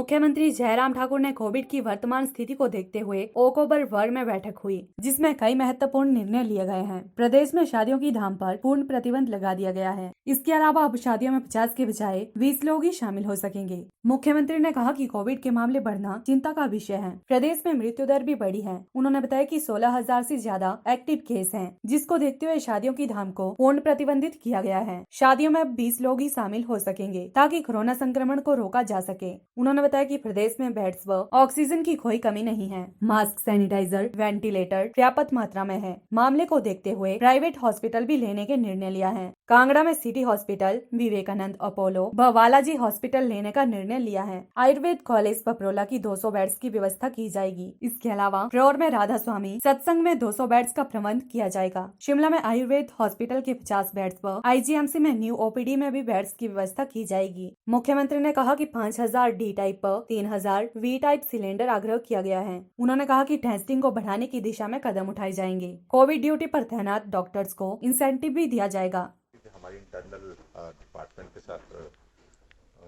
मुख्यमंत्री जयराम ठाकुर ने कोविड की वर्तमान स्थिति को देखते हुए ओक ओवर वर्ग में बैठक हुई, जिसमें कई महत्वपूर्ण निर्णय लिए गए हैं। प्रदेश में शादियों की धाम पर पूर्ण प्रतिबंध लगा दिया गया है। इसके अलावा अब शादियों में 50 के बजाय 20 लोग ही शामिल हो सकेंगे। मुख्यमंत्री ने कहा कि कोविड के मामले बढ़ना चिंता का विषय है। प्रदेश में मृत्यु दर भी बढ़ी है। उन्होंने बताया कि 16,000 से ज्यादा एक्टिव केस हैं, जिसको देखते हुए शादियों की धाम को पूर्ण प्रतिबंधित किया गया है। शादियों में अब 20 लोग ही शामिल हो सकेंगे, ताकि कोरोना संक्रमण को रोका जा सके। उन्होंने बताया कि प्रदेश में बेड्स व ऑक्सीजन की कोई कमी नहीं है। मास्क, सैनिटाइजर, वेंटिलेटर पर्याप्त मात्रा में है। मामले को देखते हुए प्राइवेट हॉस्पिटल भी लेने के निर्णय लिया है। कांगड़ा में सिटी हॉस्पिटल, विवेकानंद अपोलो व बालाजी हॉस्पिटल लेने का निर्णय लिया है। आयुर्वेद कॉलेज पपरोला की 200 बेड्स की व्यवस्था की जाएगी। इसके अलावा प्योर में राधा स्वामी सत्संग में 200 बेड्स का प्रबंध किया जाएगा। शिमला में आयुर्वेद हॉस्पिटल के 50 बेड्स व आईजीएमसी में न्यू ओपीडी में भी बेड्स की व्यवस्था की जाएगी। मुख्यमंत्री ने कहा कि 5,000 डी टाइप पर 3,000 वी टाइप सिलेंडर आग्रह किया गया है। उन्होंने कहा कि टेस्टिंग को बढ़ाने की दिशा में कदम उठाए जाएंगे। कोविड ड्यूटी पर तैनात डॉक्टर्स को इंसेंटिव भी दिया जाएगा। हमारी इंटरनल डिपार्टमेंट के साथ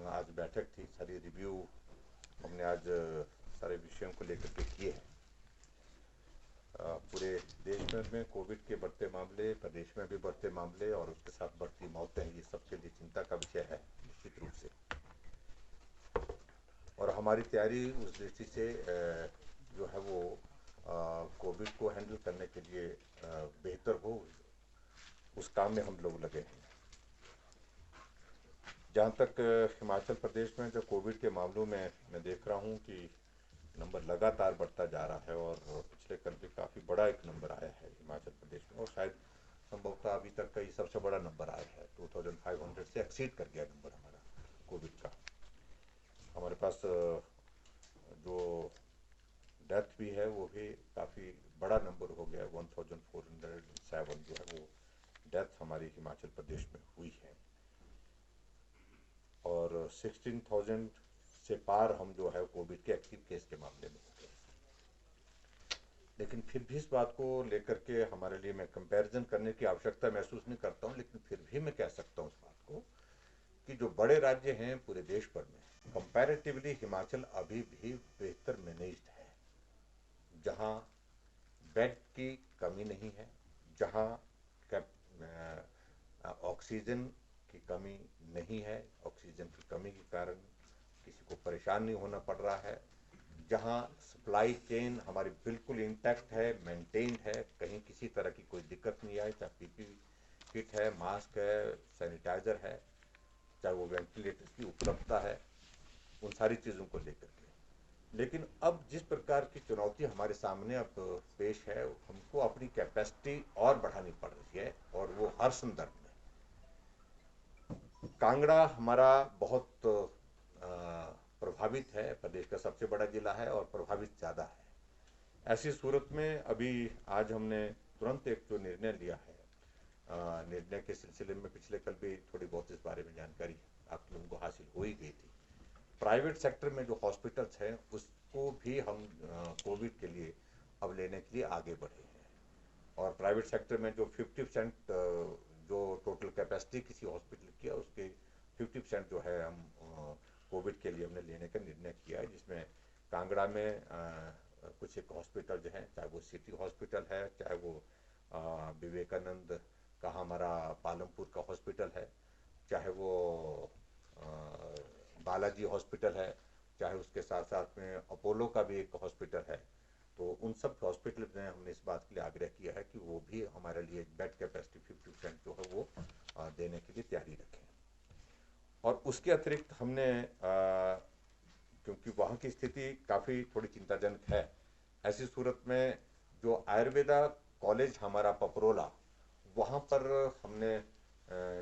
आज बैठक थी। सारी रिव्यू हमने आज सारे विषयों को लेकर के किए हैं। पूरे देश में कोविड के बढ़ते मामले, प्रदेश में भी बढ़ते मामले और उसके साथ बढ़ती मौतें, ये सबके लिए चिंता का विषय है निश्चित रूप से। और हमारी तैयारी उस दृष्टि से जो है वो कोविड को हैंडल करने के लिए बेहतर हो, उस काम में हम लोग लगे हैं। जहाँ तक हिमाचल प्रदेश में जो कोविड के मामलों में मैं देख रहा हूँ कि नंबर लगातार बढ़ता जा रहा है और पिछले कल भी काफ़ी बड़ा एक नंबर आया है हिमाचल प्रदेश में, और शायद संभवतः अभी तक का ये सबसे बड़ा नंबर आया है। 2500 से एक्सीड कर गया नंबर हमारा कोविड का। हमारे पास जो डेथ भी है वो भी काफ़ी बड़ा नंबर हो गया है। 1407 जो है वो डेथ हमारी हिमाचल प्रदेश में हुई है और 16,000 से पार हम जो है कोविड के एक्टिव केस के मामले में हो गए। लेकिन फिर भी इस बात को लेकर के हमारे लिए मैं कंपैरिजन करने की आवश्यकता महसूस नहीं करता हूँ, लेकिन फिर भी मैं कह सकता हूँ इस बात को कि जो बड़े राज्य हैं पूरे देश भर में, कंपैरेटिवली हिमाचल अभी भी बेहतर मैनेज्ड है। जहाँ बेड की कमी नहीं है, जहाँ ऑक्सीजन की कमी नहीं है, ऑक्सीजन की कमी के कारण किसी को परेशान नहीं होना पड़ रहा है, जहाँ सप्लाई चेन हमारी बिल्कुल इंटैक्ट है, मेंटेन्ड है, कहीं किसी तरह की कोई दिक्कत नहीं आई, चाहे पीपी किट है, मास्क है, सैनिटाइजर है, चाहे वो वेंटिलेटर्स की उपलब्धता है, उन सारी चीज़ों को लेकर के। लेकिन अब जिस प्रकार की चुनौती हमारे सामने अब पेश है, हमको अपनी कैपेसिटी और बढ़ानी पड़ रही है, और वो हर संदर्भ में। कांगड़ा हमारा बहुत प्रभावित है, प्रदेश का सबसे बड़ा जिला है और प्रभावित ज़्यादा है। ऐसी सूरत में अभी आज हमने तुरंत एक जो निर्णय लिया है, निर्णय के सिलसिले में पिछले कल भी थोड़ी बहुत इस बारे में जानकारी आप लोगों को हासिल हो ही गई थी। प्राइवेट सेक्टर में जो हॉस्पिटल्स हैं उसको भी हम कोविड के लिए अब लेने के लिए आगे बढ़े हैं, और प्राइवेट सेक्टर में जो 50% जो टोटल कैपेसिटी किसी हॉस्पिटल की है उसके 50% जो है हम कोविड के लिए हमने लेने का निर्णय किया है, जिसमें कांगड़ा में कुछ एक हॉस्पिटल जो है, चाहे वो सिटी हॉस्पिटल है, चाहे वो विवेकानंद का हमारा पालमपुर का हॉस्पिटल है, चाहे वो बालाजी हॉस्पिटल है, चाहे उसके साथ साथ में अपोलो का भी एक हॉस्पिटल है, तो उन सब हॉस्पिटल में हमने इस बात के लिए आग्रह किया है कि वो भी हमारे लिए बेड कैपेसिटी 50% जो है वो देने के लिए तैयारी रखें। और उसके अतिरिक्त हमने क्योंकि वहाँ की स्थिति काफ़ी थोड़ी चिंताजनक है, ऐसी सूरत में जो आयुर्वेदा कॉलेज हमारा पपरोला, वहाँ पर हमने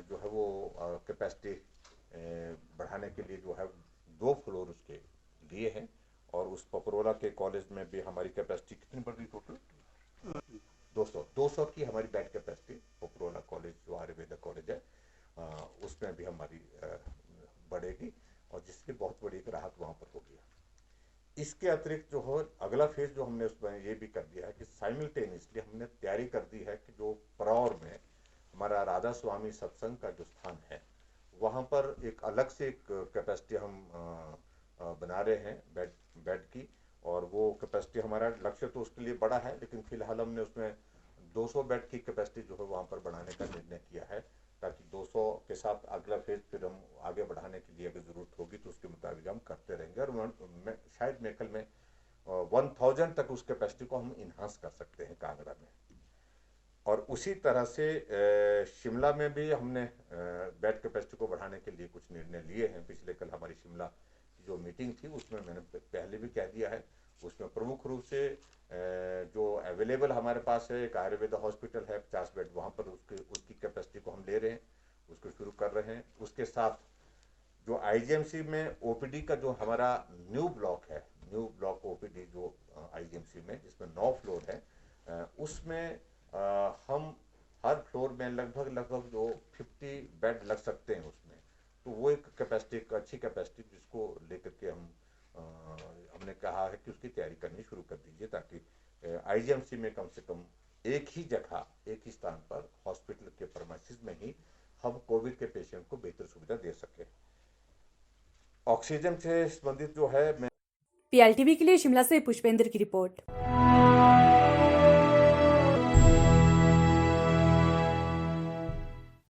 जो है वो कैपेसिटी बढ़ाने के लिए जो है 2 फ्लोर उसके लिए हैं, और उस पपरोला के कॉलेज में भी हमारी कैपेसिटी कितनी बढ़ रही टोटल 200 की हमारी बेड कैपेसिटी पपरोला कॉलेज जो आयुर्वेदा कॉलेज है उसमें भी हमारी बढ़ेगी, और जिसकी बहुत बड़ी एक राहत वहाँ पर होगी। इसके अतिरिक्त जो हो अगला फेज जो हमने उसमें ये भी कर दिया है कि साइमल्टेनियसली हमने तैयारी कर दी है कि जो परौर में हमारा राधा स्वामी सत्संग का जो स्थान है वहाँ पर एक अलग से एक कैपेसिटी हम बना रहे हैं बेड बेड की, और वो कैपेसिटी हमारा लक्ष्य तो उसके लिए बड़ा है, लेकिन फिलहाल हमने उसमें 200 बेड की कैपेसिटी जो है वहाँ पर बढ़ाने का निर्णय किया है, ताकि 200 के साथ अगला फेज फिर हम आगे बढ़ाने के लिए अगर ज़रूरत होगी तो उसके मुताबिक हम करते रहेंगे, और शायद मेकल में 1000 तक उस कैपेसिटी को हम इन्हांस कर सकते हैं कांगड़ा में। और उसी तरह से शिमला में भी हमने बेड कैपेसिटी को बढ़ाने के लिए कुछ निर्णय लिए हैं। पिछले कल हमारी शिमला की जो मीटिंग थी उसमें मैंने पहले भी कह दिया है, उसमें प्रमुख रूप से जो अवेलेबल हमारे पास है, एक आयुर्वेदा हॉस्पिटल है 50 बेड, वहाँ पर उसकी कैपेसिटी को हम ले रहे हैं, उसको शुरू कर रहे हैं। उसके साथ जो आईजीएमसी में ओपीडी का जो हमारा न्यू ब्लॉक है, न्यू ब्लॉक ओपीडी जो आईजीएमसी में, जिसमें 9 फ्लोर है, उसमें हम हर फ्लोर में लगभग जो 50 बेड लग सकते हैं उसमें, तो वो एक कैपेसिटी, एक अच्छी कैपेसिटी जिसको लेकर के हमने कहा है कि उसकी तैयारी करनी शुरू कर दीजिए, ताकि आईजीएमसी में कम से कम एक ही जगह, एक ही स्थान पर हॉस्पिटल के प्रीमाइसेस में ही हम कोविड के पेशेंट को बेहतर सुविधा दे सके। ऑक्सीजन से संबंधित जो है, मैं पीएलटीवी के लिए शिमला से पुष्पेंद्र की रिपोर्ट।